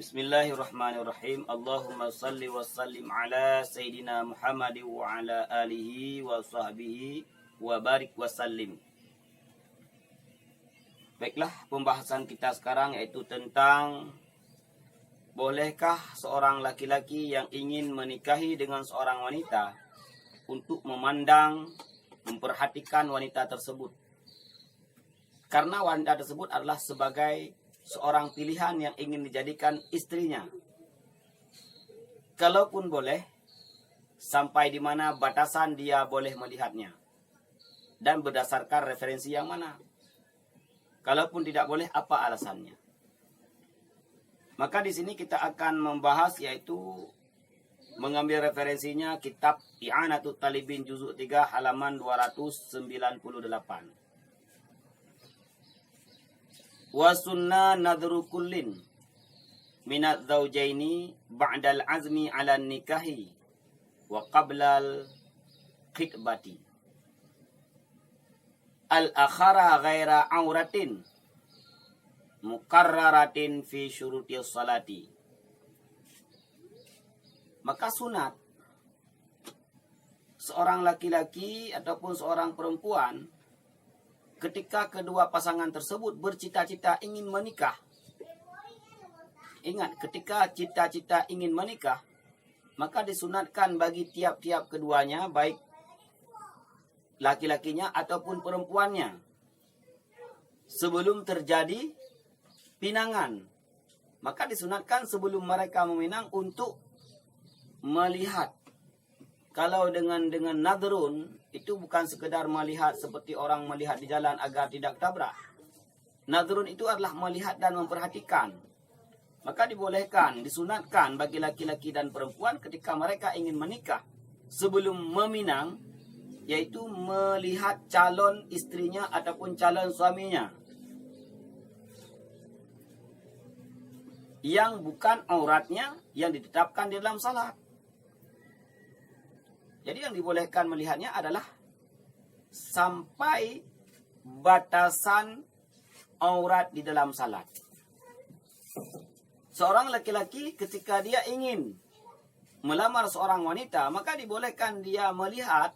Bismillahirrahmanirrahim. Allahumma salli wa sallim ala Sayyidina Muhammad wa ala alihi wa sahbihi wa barik wa sallim. Baiklah, pembahasan kita sekarang yaitu tentang bolehkah seorang laki-laki yang ingin menikahi dengan seorang wanita untuk memandang, memperhatikan wanita tersebut. Karena wanita tersebut adalah sebagai seorang pilihan yang ingin dijadikan istrinya. Kalaupun boleh, sampai di mana batasan dia boleh melihatnya. Dan berdasarkan referensi yang mana. Kalaupun tidak boleh, apa alasannya. Maka di sini kita akan membahas yaitu mengambil referensinya kitab I'anatut Talibin juzuk 3 halaman 298. Wa sunna nadru kullin minat zawjaini ba'dal azmi ala nikahi wa qablal khitbati al-akhara ghaira auratin mukarraratin fi syuruti salati. Maka sunat seorang laki-laki ataupun seorang perempuan ketika kedua pasangan tersebut bercita-cita ingin menikah. Ingat, ketika cita-cita ingin menikah, maka disunatkan bagi tiap-tiap keduanya, baik laki-lakinya ataupun perempuannya, sebelum terjadi pinangan. Maka disunatkan sebelum mereka meminang untuk melihat. Kalau dengan nadrun, itu bukan sekedar melihat seperti orang melihat di jalan agar tidak tabrak. Nadrun itu adalah melihat dan memperhatikan. Maka dibolehkan, disunatkan bagi laki-laki dan perempuan ketika mereka ingin menikah sebelum meminang, yaitu melihat calon istrinya ataupun calon suaminya yang bukan auratnya yang ditetapkan di dalam salat. Jadi yang dibolehkan melihatnya adalah sampai batasan aurat di dalam salat. Seorang laki-laki ketika dia ingin melamar seorang wanita, maka dibolehkan dia melihat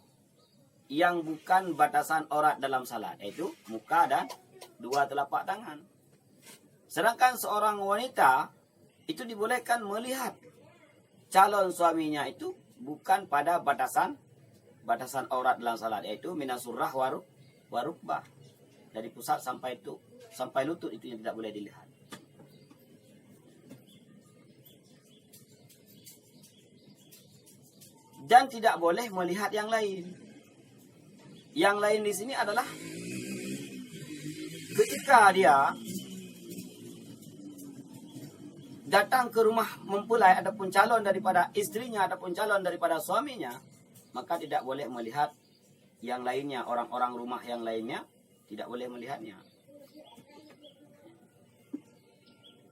yang bukan batasan aurat dalam salat, yaitu muka dan dua telapak tangan. Sedangkan seorang wanita itu dibolehkan melihat calon suaminya itu bukan pada batasan aurat dalam salat, yaitu minasurrah warukbah, dari pusat sampai lutut itu yang tidak boleh dilihat. Dan tidak boleh melihat yang lain. Yang lain di sini adalah ketika dia datang ke rumah mempelai ataupun calon daripada istrinya ataupun calon daripada suaminya, maka tidak boleh melihat yang lainnya, orang-orang rumah yang lainnya tidak boleh melihatnya.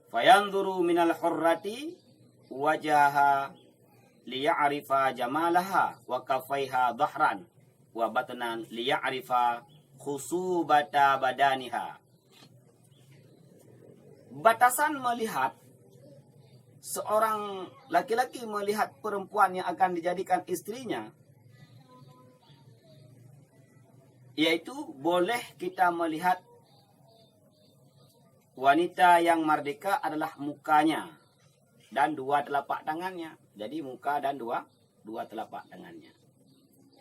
Fayanzuru minal hurrati wajaha liya'rifa jamalaha wa kafaiha dhahran wa batnan liya'rifa khusubata badaniha. Batasan melihat seorang laki-laki melihat perempuan yang akan dijadikan istrinya, yaitu boleh kita melihat wanita yang merdeka adalah mukanya dan dua telapak tangannya. Jadi muka dan dua telapak tangannya.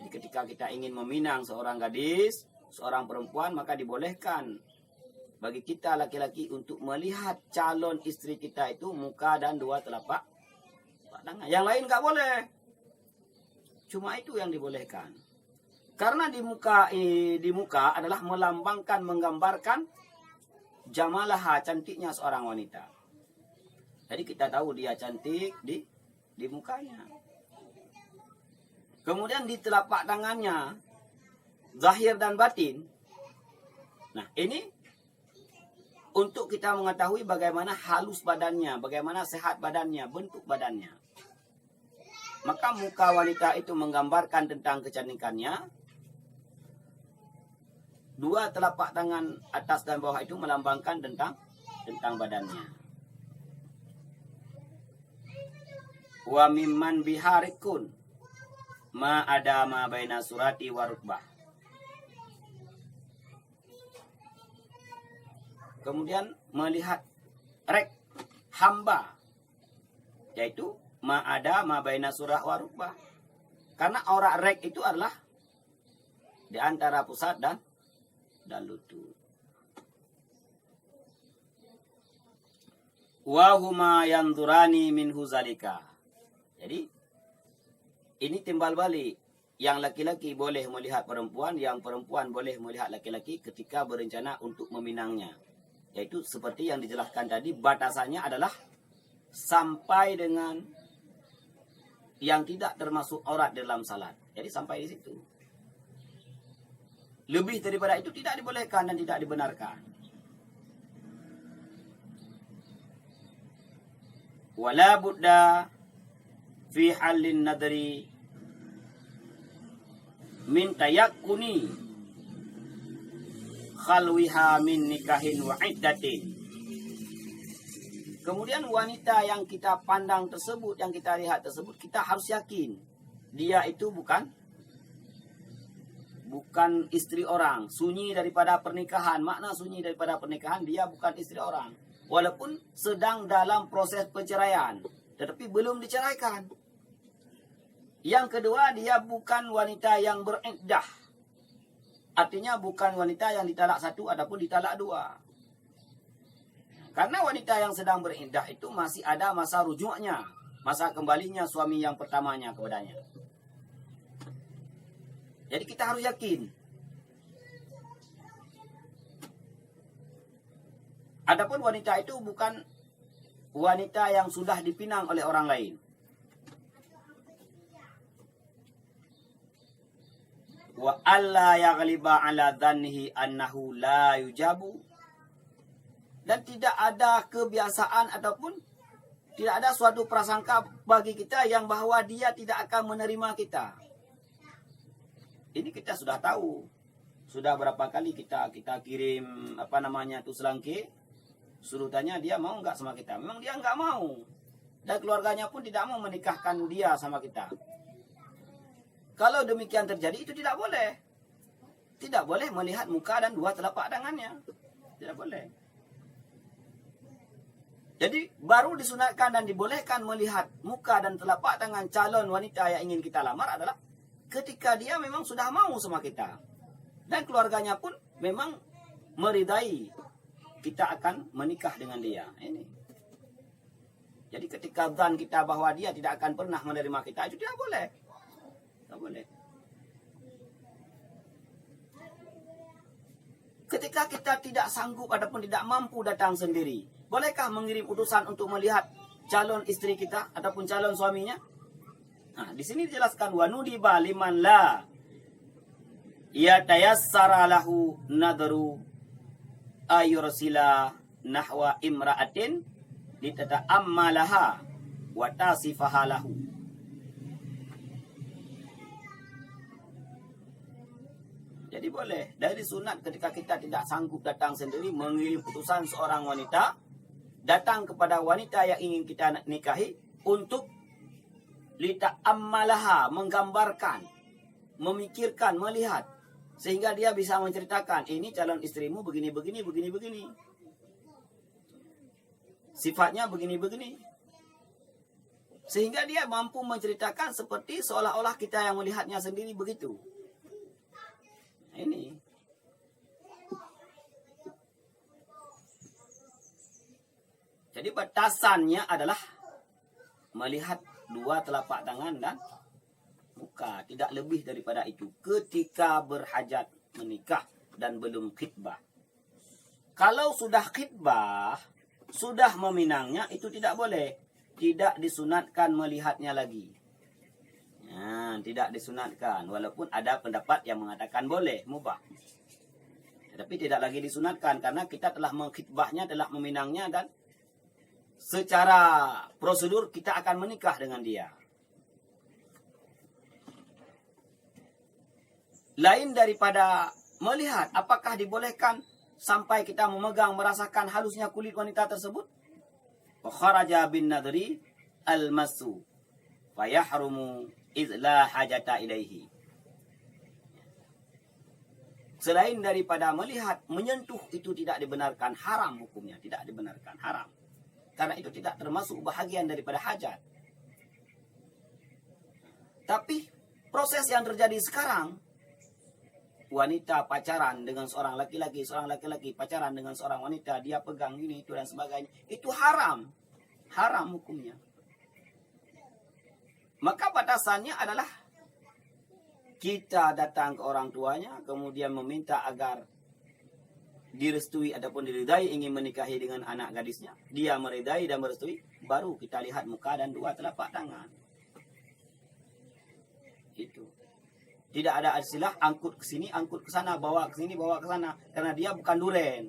Jadi ketika kita ingin meminang seorang gadis, seorang perempuan, maka dibolehkan bagi kita laki-laki untuk melihat calon istri kita itu muka dan dua telapak tangan. Yang lain nggak boleh. Cuma itu yang dibolehkan. Karena di muka adalah melambangkan, menggambarkan jamalaha, cantiknya seorang wanita. Jadi kita tahu dia cantik di mukanya. Kemudian di telapak tangannya, zahir dan batin. Nah, ini untuk kita mengetahui bagaimana halus badannya, bagaimana sehat badannya, bentuk badannya. Maka muka wanita itu menggambarkan tentang kecantikannya. Dua telapak tangan atas dan bawah itu melambangkan tentang badannya. wa mimman biharikun ma ada ma baina surati wa rukbah. Kemudian melihat rek hamba, yaitu ma ada ma baina surah wa rukbah. Karena aurat rek itu adalah di antara pusat dan lutut. Wa huma yanzurani minhu zalika. Jadi ini timbal balik. Yang laki-laki boleh melihat perempuan, yang perempuan boleh melihat laki-laki ketika berencana untuk meminangnya. Yaitu seperti yang dijelaskan tadi, batasannya adalah sampai dengan yang tidak termasuk aurat dalam salat. Jadi sampai di situ. Lebih daripada itu tidak dibolehkan dan tidak dibenarkan. Wala budda fi halin nadri min tayakkuni khalwiha min nikahin wa iddatin. Kemudian wanita yang kita pandang tersebut, yang kita lihat tersebut, kita harus yakin dia itu bukan istri orang, sunyi daripada pernikahan. Makna sunyi daripada pernikahan, dia bukan istri orang. Walaupun sedang dalam proses perceraian, tetapi belum diceraikan. Yang kedua, dia bukan wanita yang beriddah. Artinya bukan wanita yang ditalak satu ataupun ditalak dua. Karena wanita yang sedang beriddah itu masih ada masa rujuknya, masa kembalinya suami yang pertamanya kepadanya. Jadi kita harus yakin. Adapun wanita itu bukan wanita yang sudah dipinang oleh orang lain. Wa alla yaghliba ala dhannihi annahu la yujabu. Dan tidak ada kebiasaan ataupun tidak ada suatu prasangka bagi kita yang bahwa dia tidak akan menerima kita. Ini kita sudah tahu. Sudah berapa kali kita kirim selangkih. Suruh tanya dia mau enggak sama kita. Memang dia enggak mau. Dan keluarganya pun tidak mau menikahkan dia sama kita. Kalau demikian terjadi, itu tidak boleh. Tidak boleh melihat muka dan dua telapak tangannya. Tidak boleh. Jadi baru disunatkan dan dibolehkan melihat muka dan telapak tangan calon wanita yang ingin kita lamar adalah ketika dia memang sudah mau sama kita. Dan keluarganya pun memang meridai kita akan menikah dengan dia. Ini. Jadi ketika zan kita bahwa dia tidak akan pernah menerima kita, itu tidak boleh. Tidak boleh. Ketika kita tidak sanggup ataupun tidak mampu datang sendiri, bolehkah mengirim utusan untuk melihat calon istri kita ataupun calon suaminya? Nah, di sini dijelaskan wa nudiba liman la yatayassara lahu nadru ayursila nahwa imra'atin litata'ammalaha wa tasifaha lahu. Jadi boleh, dari sunat ketika kita tidak sanggup datang sendiri, mengirim utusan seorang wanita datang kepada wanita yang ingin kita nikahi untuk lita'ammalaha, menggambarkan, memikirkan, melihat, sehingga dia bisa menceritakan, ini calon istrimu begini. Sifatnya begini. Sehingga dia mampu menceritakan seperti seolah-olah kita yang melihatnya sendiri begitu. Ini. Jadi batasannya adalah melihat dua telapak tangan dan muka. Tidak lebih daripada itu. Ketika berhajat menikah dan belum khitbah. Kalau sudah khitbah, sudah meminangnya, itu tidak boleh. Tidak disunatkan melihatnya lagi. Nah, tidak disunatkan. Walaupun ada pendapat yang mengatakan boleh, mubah. Tapi tidak lagi disunatkan. Karena kita telah mengkhitbahnya, telah meminangnya, dan secara prosedur kita akan menikah dengan dia. Lain daripada melihat, apakah dibolehkan sampai kita memegang, merasakan halusnya kulit wanita tersebut? Kharaja bin nadri al-masu. fayahrumu izla hajata ilaihi. Selain daripada melihat, menyentuh itu tidak dibenarkan, haram hukumnya, tidak dibenarkan, haram. Karena itu tidak termasuk bahagian daripada hajat. Tapi proses yang terjadi sekarang, wanita pacaran dengan seorang laki-laki pacaran dengan seorang wanita, dia pegang ini, itu dan sebagainya, itu haram. Haram hukumnya. Maka batasannya adalah kita datang ke orang tuanya, kemudian meminta agar direstui ataupun diridai ingin menikahi dengan anak gadisnya. Dia meridai dan merestui, baru kita lihat muka dan dua telapak tangan. Itu. Tidak ada istilah angkut ke sini, angkut ke sana, bawa ke sini, bawa ke sana. Karena dia bukan duren.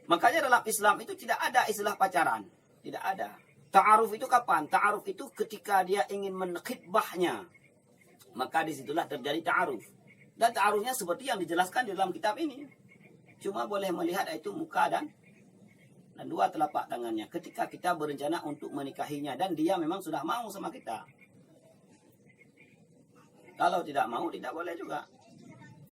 Makanya dalam Islam itu tidak ada istilah pacaran. Tidak ada. Ta'aruf itu kapan? Ta'aruf itu ketika dia ingin menkhidbahnya. Maka disitulah terjadi ta'aruf. Dan ta'arufnya seperti yang dijelaskan di dalam kitab ini. Cuma boleh melihat itu muka dan dua telapak tangannya. Ketika kita berencana untuk menikahinya. Dan dia memang sudah mau sama kita. Kalau tidak mau, tidak boleh juga.